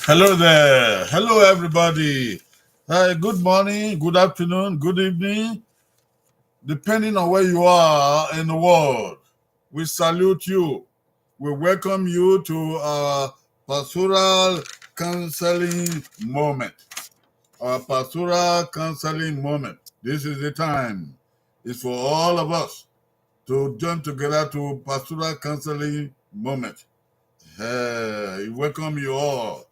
Hello there. Hello, everybody. Good morning, good afternoon, good evening, depending on where you are in the world. We salute you. We welcome you to our pastoral counseling moment. Our pastoral counseling moment. This is the time. It's for all of us to join together to pastoral counseling moment. We welcome you all.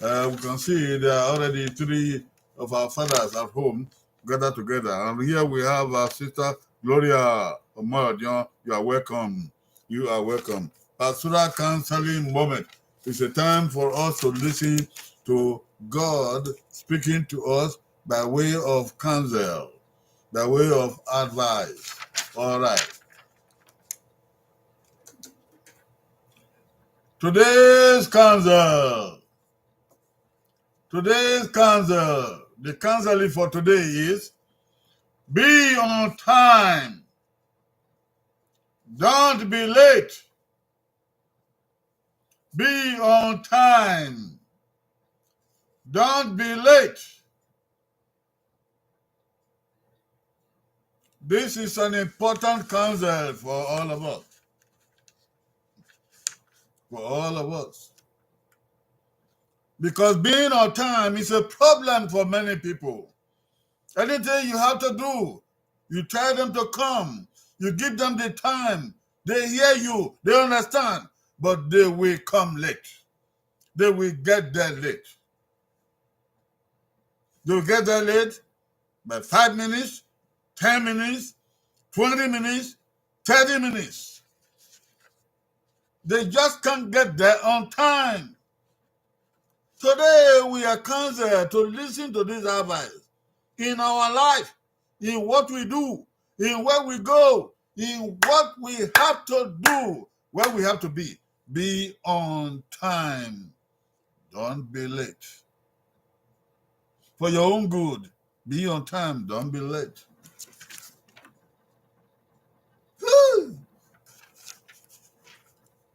We can see there are already three of our fathers at home gathered together. And here we have our sister Gloria Omodion. You are welcome. You are welcome. Pastoral counseling moment. It's a time for us to listen to God speaking to us by way of counsel, by way of advice. All right. Today's counsel. The counseling for today is be on time. Don't be late. Be on time. Don't be late. This is an important counsel for all of us. For all of us. Because being on time is a problem for many people. Anything you have to do, you tell them to come. You give them the time. They hear you. They understand. But they will come late. They will get there late. They will get there late by 5 minutes, 10 minutes, 20 minutes, 30 minutes. They just can't get there on time. Today, we are counseled to listen to this advice in our life, in what we do, in where we go, in what we have to do, where we have to be. Be on time. Don't be late. For your own good, be on time. Don't be late.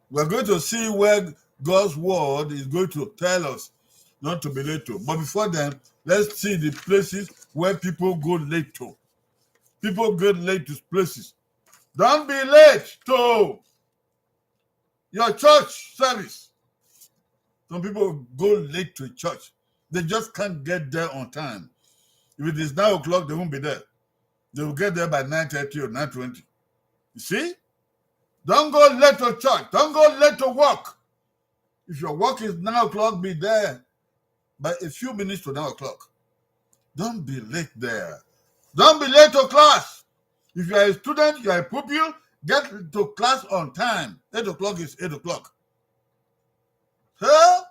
We're going to see where God's word is going to tell us not to be late to. But before then, let's see the places where people go late to. People get late to places. Don't be late to your church service. Some people go late to church. They just can't get there on time. If it is 9 o'clock, they won't be there. They will get there by 9:30 or 9:20. You see? Don't go late to church. Don't go late to work. If your work is 9 o'clock, be there by a few minutes to 9 o'clock. Don't be late there. Don't be late to class. If you are a student, you are a pupil, get to class on time. 8 o'clock is 8 o'clock. Huh?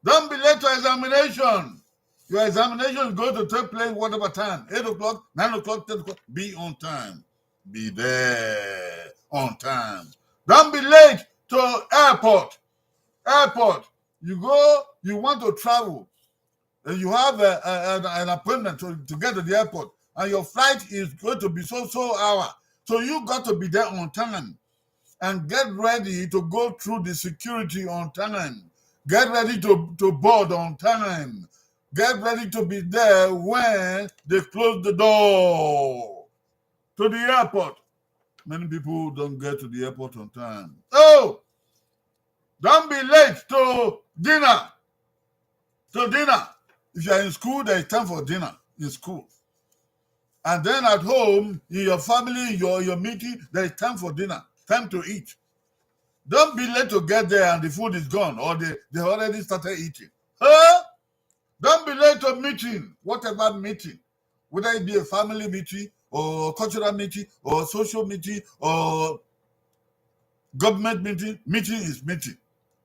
Don't be late to examination. Your examination is going to take place whatever time. 8 o'clock, 9 o'clock, 10 o'clock. Be on time. Be there on time. Don't be late to airport. You go, you want to travel. And you have an appointment to get to the airport. And your flight is going to be so hour. So you got to be there on time. And get ready to go through the security on time. Get ready to board on time. Get ready to be there when they close the door to the airport. Many people don't get to the airport on time. Oh, don't be late to dinner. If you are in school, there is time for dinner in school. And then at home, in your family, your meeting, there is time for dinner, time to eat. Don't be late to get there and the food is gone or they already started eating. Huh? Don't be late to meeting, whatever meeting, whether it be a family meeting or cultural meeting or social meeting or government meeting. Meeting is meeting.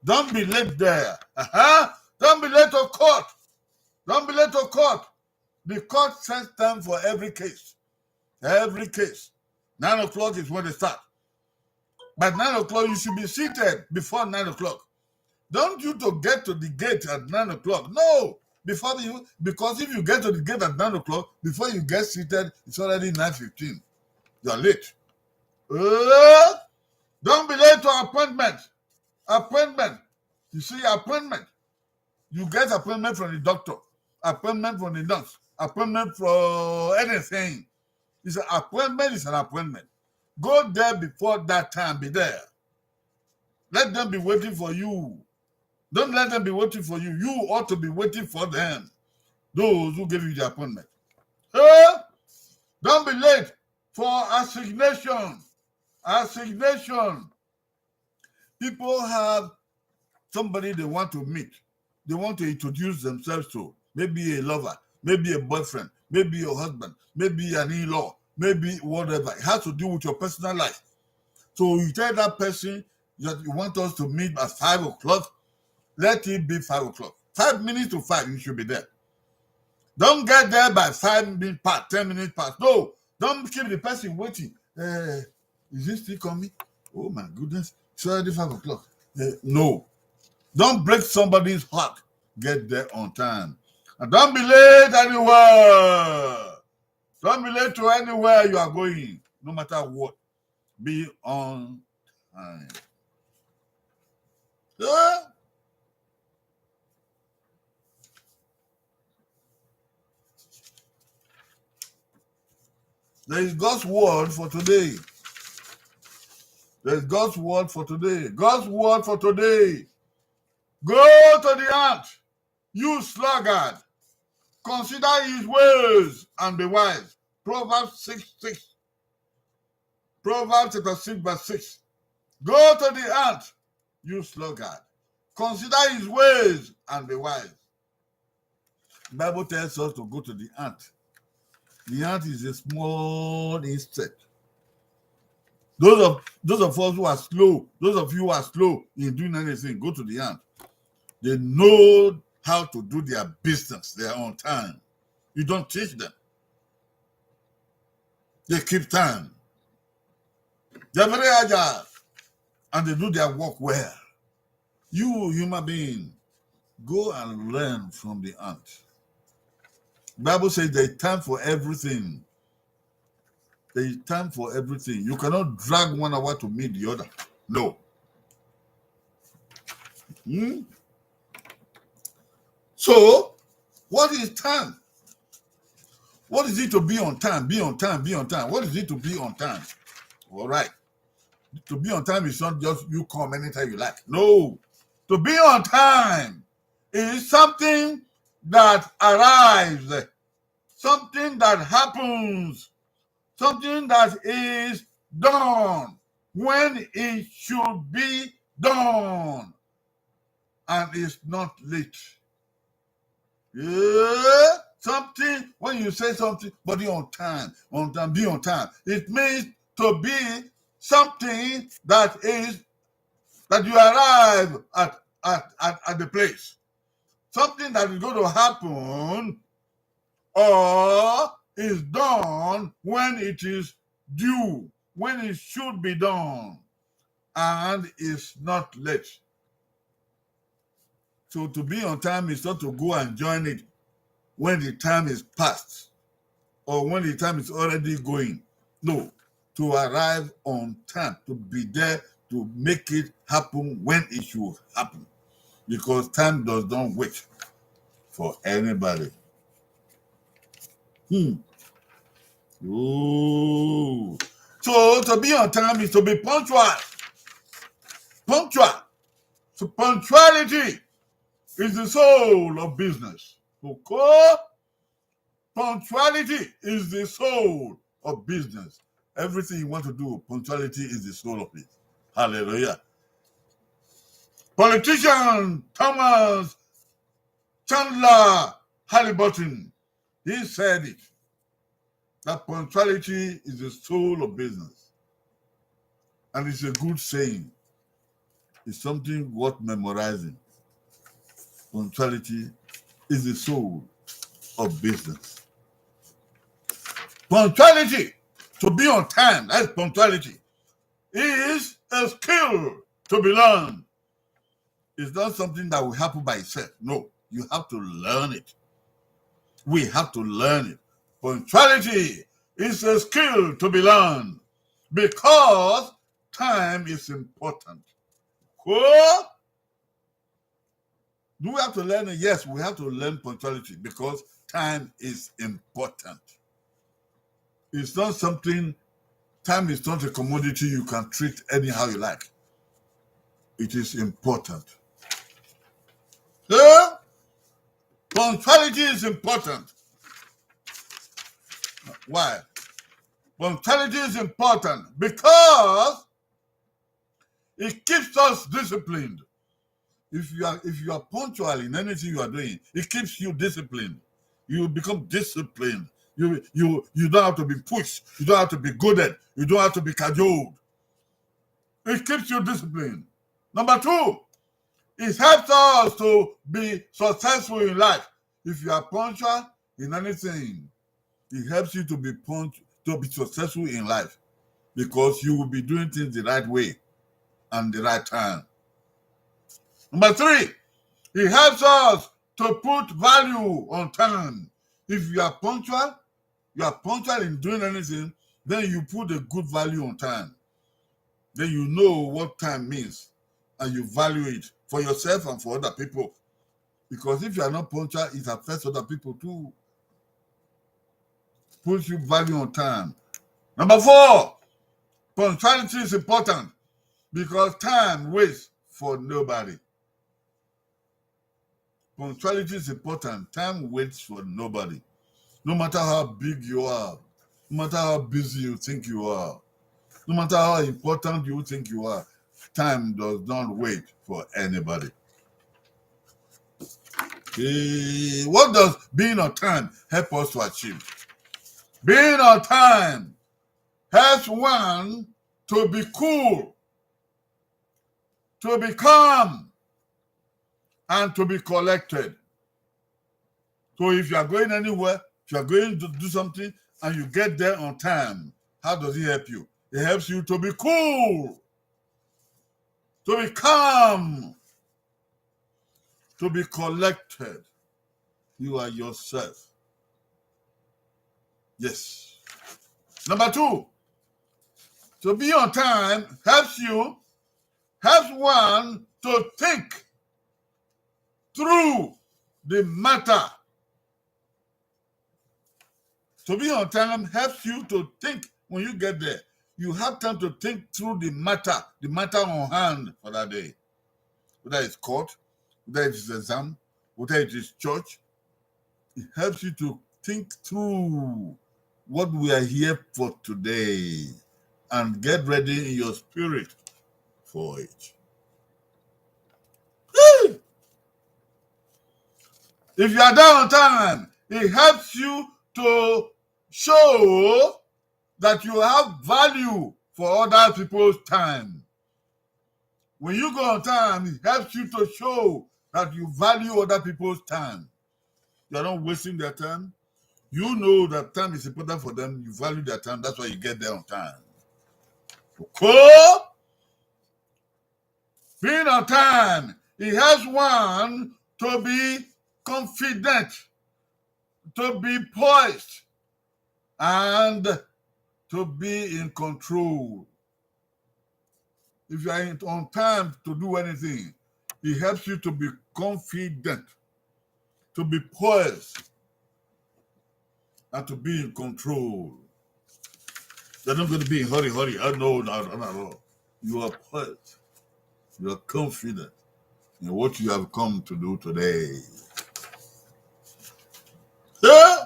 Don't be late there. Don't be late to court. Don't be late to court. The court sets time for every case. Every case. 9 o'clock is when they start. By 9 o'clock, you should be seated before 9 o'clock. Don't you to get to the gate at 9 o'clock. No. Because if you get to the gate at 9 o'clock, before you get seated, it's already 9:15. You're late. Don't be late to appointment. Appointment. You see, appointment. You get appointment from the doctor, appointment from the nurse, appointment for anything. It's an appointment is an appointment. Go there before that time. Be there. Let them be waiting for you. Don't let them be waiting for you. You ought to be waiting for them. Those who give you the appointment. Hey, don't be late for assignation. Assignation. People have somebody they want to meet. They want to introduce themselves to. Maybe a lover, maybe a boyfriend, maybe your husband, maybe an in-law, maybe whatever. It has to do with your personal life. So you tell that person that you want us to meet at 5 o'clock, let it be 5 o'clock. 5 minutes to 5, you should be there. Don't get there by 5 minutes past, 10 minutes past. No, don't keep the person waiting. Is this still coming? Oh my goodness, it's already 5 o'clock. No. Don't break somebody's heart. Get there on time. And don't be late anywhere. Don't be late to anywhere you are going, no matter what. Be on time. Yeah. There is God's word for today. There is God's word for today. God's word for today. Go to the ant, you sluggard. Consider his ways and be wise. Proverbs 6:6. Proverbs chapter 6, verse 6. Go to the ant, you sluggard. Consider his ways and be wise. The Bible tells us to go to the ant. The ant is a small insect. Those of us who are slow, those of you who are slow in doing anything, go to the ant. They know how to do their business. They are on time. You don't teach them. They keep time. They're very agile. And they do their work well. You, human being, go and learn from the ant. The Bible says there's time for everything. There is time for everything. You cannot drag 1 hour to meet the other. No. So, what is time? What is it to be on time? Be on time, be on time. What is it to be on time? All right. To be on time is not just you come anytime you like. No. To be on time is something that arrives, something that happens, something that is done when it should be done and is not late. Yeah, something, when you say something, but be on time, be on time. It means to be something that you arrive at the place. Something that is going to happen or is done when it is due, when it should be done, and is not late. So to be on time is not to go and join it when the time is past or when the time is already going. No, to arrive on time, to be there, to make it happen when it should happen. Because time does not wait for anybody. Ooh. So to be on time is to be punctual. Punctual. So punctuality is the soul of business. Okay? Punctuality is the soul of business. Everything you want to do, punctuality is the soul of it. Hallelujah. Politician Thomas Chandler Halliburton, he said it, that punctuality is the soul of business. And it's a good saying. It's something worth memorizing. Punctuality is the soul of business. Punctuality, to be on time, that's punctuality, is a skill to be learned. It's not something that will happen by itself. No, you have to learn it. We have to learn it. Punctuality is a skill to be learned because time is important. Cool. Do we have to learn it? Yes, we have to learn punctuality because time is important. It's not something, time is not a commodity you can treat anyhow you like. It is important. So, punctuality is important. Why? Punctuality is important because it keeps us disciplined. If you are punctual in anything you are doing, it keeps you disciplined. You become disciplined. You don't have to be pushed. You don't have to be goaded. You don't have to be cajoled. It keeps you disciplined. Number two, it helps us to be successful in life. If you are punctual in anything, it helps you to be successful in life because you will be doing things the right way and the right time. Number three, it helps us to put value on time. If you are punctual in doing anything, then you put a good value on time. Then you know what time means and you value it for yourself and for other people. Because if you are not punctual, it affects other people too. Puts you value on time. Number four, punctuality is important because time waits for nobody. Punctuality is important. Time waits for nobody. No matter how big you are, no matter how busy you think you are, no matter how important you think you are, time does not wait for anybody. What does being on time help us to achieve? Being on time helps one to be cool, to be calm, and to be collected. So if you are going anywhere, if you are going to do something and you get there on time, how does it help you? It helps you to be cool, to be calm, to be collected. You are yourself. Yes. Number two, to be on time helps one to think through the matter. To be on time helps you to think when you get there. You have time to think through the matter on hand for that day. Whether it's court, whether it's exam, whether it is church, it helps you to think through what we are here for today and get ready in your spirit for it. If you are there on time, it helps you to show that you have value for other people's time. When you go on time, it helps you to show that you value other people's time. You are not wasting their time. You know that time is important for them. You value their time. That's why you get there on time. Okay? Being on time, it helps one to be confident, to be poised, and to be in control. If you are on time to do anything, it helps you to be confident, to be poised, and to be in control. You're not going to be in hurry. No, not at all. You are poised. You are confident in what you have come to do today. Yeah?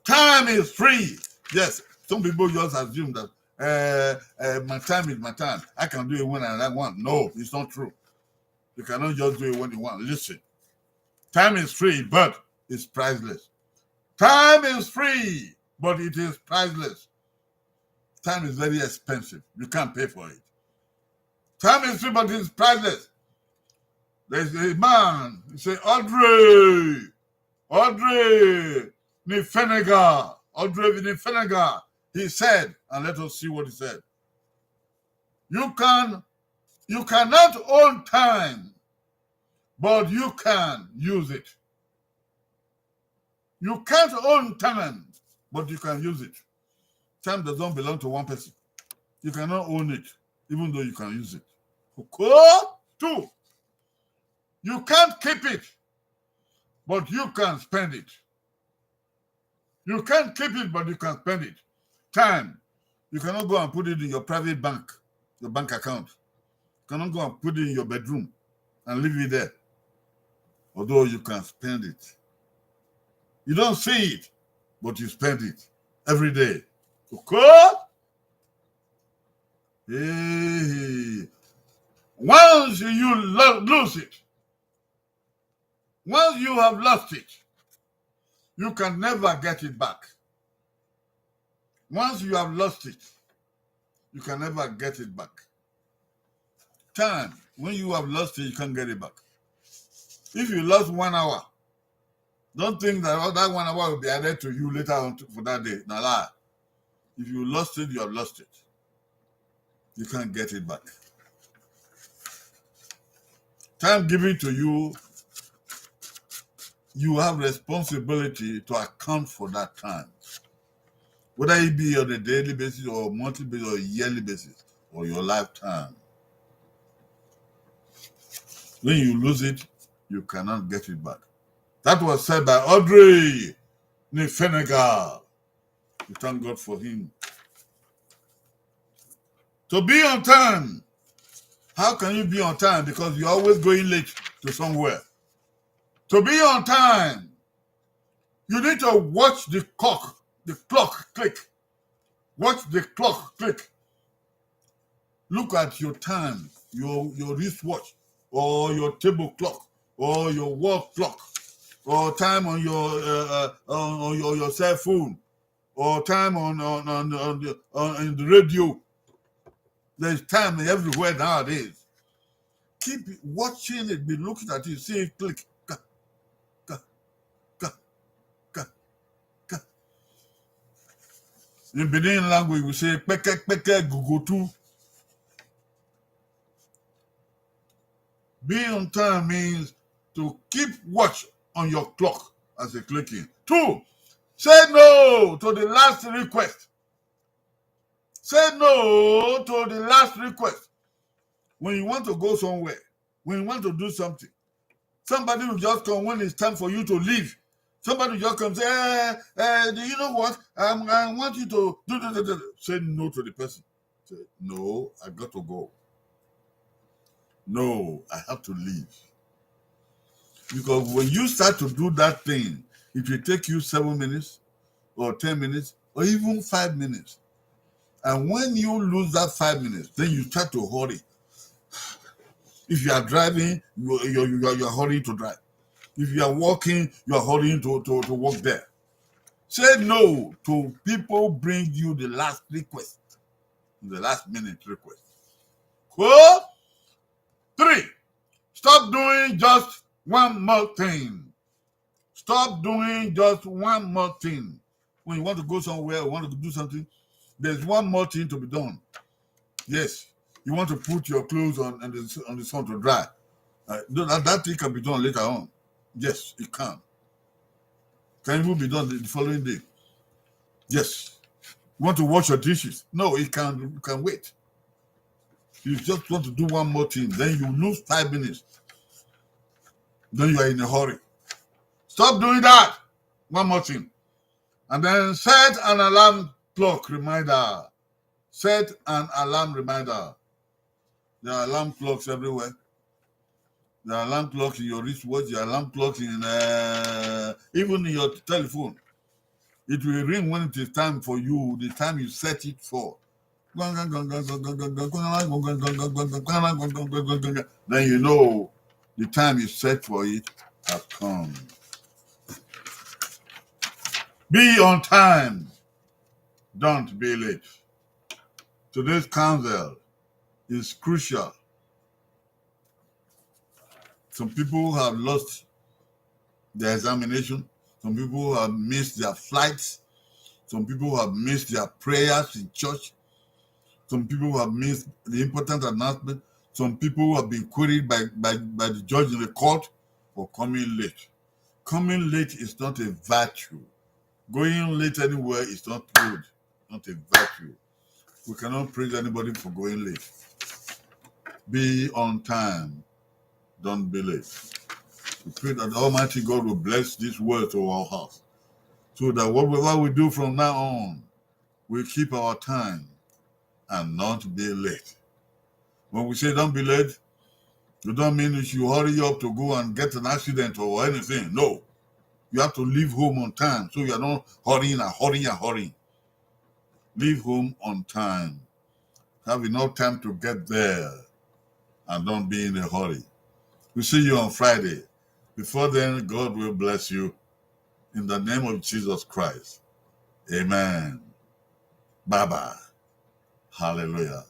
Time is free. Yes, some people just assume that my time is my time. I can do it when I want. No, it's not true. You cannot just do it when you want. Listen, time is free, but it's priceless. Time is free, but it is priceless. Time is very expensive. You can't pay for it. Time is free, but it's priceless. There's a man, he said, Audrey Nifenegar. He said, and let us see what he said. You cannot own time, but you can use it. You can't own time, but you can use it. Time does not belong to one person. You cannot own it. even though you can use it. Okay? 2, you can't keep it, but you can spend it. You can't keep it, but you can spend it. Time, you cannot go and put it in your private bank, your bank account. You cannot go and put it in your bedroom and leave it there, although you can spend it. You don't see it, but you spend it every day. Okay? Hey. Once you lose it, once you have lost it, you can never get it back. Once you have lost it, you can never get it back. Time, when you have lost it, you can't get it back. If you lost 1 hour, don't think that that 1 hour will be added to you later on for that day. No lie. If you lost it, you have lost it. You can't get it back. Time given to you, you have responsibility to account for that time. Whether it be on a daily basis or monthly basis or yearly basis or your lifetime. When you lose it, you cannot get it back. That was said by Audrey Nifenegal. We thank God for him. To be on time. How can you be on time? Because you're always going late to somewhere. To be on time, you need to watch the clock click. Watch the clock click. Look at your time, your wristwatch, or your table clock, or your wall clock, or time on your cell phone, or time on the radio. There's time everywhere nowadays. Keep watching it, be looking at it, see it click. In Benin language, we say peke gugutu. Being on time means to keep watch on your clock as a clicking. 2, say no to the last request. Say no to the last request. When you want to go somewhere, when you want to do something, somebody will just come when it's time for you to leave. Somebody will just come and say, do you know what? I want you to do. Say no to the person. Say, no, I got to go. No, I have to leave. Because when you start to do that thing, it will take you 7 minutes or 10 minutes or even 5 minutes. And when you lose that 5 minutes, then you start to hurry. If you are driving, you're hurrying to drive. If you are walking, you are hurrying to walk there. Say no to people bring you the last request, the last minute request. 3, stop doing just one more thing. Stop doing just one more thing. When you want to go somewhere or want to do something, there's one more thing to be done. Yes, you want to put your clothes on the sun to dry. That thing can be done later on. Yes, it can. Can even be done the following day. Yes. You want to wash your dishes? No, it can wait. You just want to do one more thing, then you lose 5 minutes. Then you are in a hurry. Stop doing that. One more thing. And then set an alarm clock reminder. Set an alarm reminder. There are alarm clocks everywhere. There are alarm clocks in your wristwatch. There are alarm clocks in even in your telephone. It will ring when it is time for you, the time you set it for. Then you know the time you set for it has come. Be on time. Don't be late. Today's counsel is crucial. Some people have lost their examination. Some people have missed their flights. Some people have missed their prayers in church. Some people have missed the important announcement. Some people have been queried by the judge in the court for coming late. Coming late is not a virtue. Going late anywhere is not good, not a virtue. We cannot praise anybody for going late. Be on time. Don't be late. We pray that Almighty God will bless this word to our hearts, so that whatever we do from now on, we keep our time and not be late. When we say don't be late, you don't mean you should hurry up to go and get an accident or anything. No. You have to leave home on time, so you're not hurrying. Leave home on time. Have enough time to get there and don't be in a hurry. We'll see you on Friday. Before then, God will bless you in the name of Jesus Christ. Amen. Bye-bye. Hallelujah.